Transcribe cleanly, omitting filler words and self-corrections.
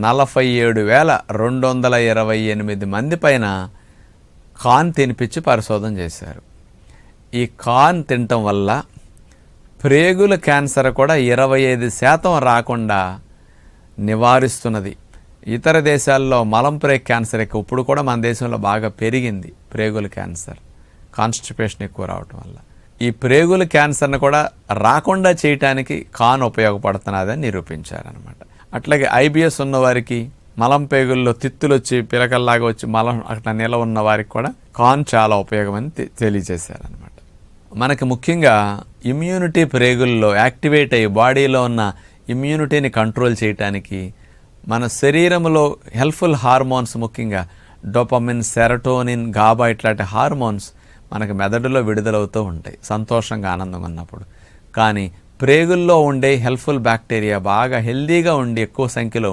47,228 మంది పైన కార్న్ తినిపించి పరిశోధన చేశారు. ఈ కార్న్ తినటం వల్ల ప్రేగుల క్యాన్సర్ కూడా 25% రాకుండా నివారిస్తున్నది. ఇతర దేశాల్లో మలంప్రేగ్ క్యాన్సర్ ఎక్కువ, ఇప్పుడు కూడా మన దేశంలో బాగా పెరిగింది ప్రేగుల క్యాన్సర్, కాన్స్టిపేషన్ ఎక్కువ రావటం వల్ల. ఈ ప్రేగుల క్యాన్సర్ని కూడా రాకుండా చేయటానికి కార్న్ ఉపయోగపడుతున్నదని నిరూపించారనమాట. అట్లాగే ఐబిఎస్ ఉన్నవారికి, మలం పేగుల్లో తిత్తులు వచ్చి పిలకల్లాగా వచ్చి మలం అట్లా నిల ఉన్న వారికి కూడా కార్న్ చాలా ఉపయోగమని తెలియజేశారనమాట. మనకి ముఖ్యంగా ఇమ్యూనిటీ ప్రేగుల్లో యాక్టివేట్ అయ్యి బాడీలో ఉన్న ఇమ్యూనిటీని కంట్రోల్ చేయటానికి మన శరీరంలో హెల్ప్ఫుల్ హార్మోన్స్, ముఖ్యంగా డోపమిన్, సెరటోనిన్, గాబా ఇట్లాంటి హార్మోన్స్ మనకు మెదడులో విడుదలవుతూ ఉంటాయి సంతోషంగా, ఆనందంగా ఉన్నప్పుడు. కానీ ప్రేగుల్లో ఉండే హెల్ప్ఫుల్ బ్యాక్టీరియా బాగా హెల్దీగా ఉండి ఎక్కువ సంఖ్యలో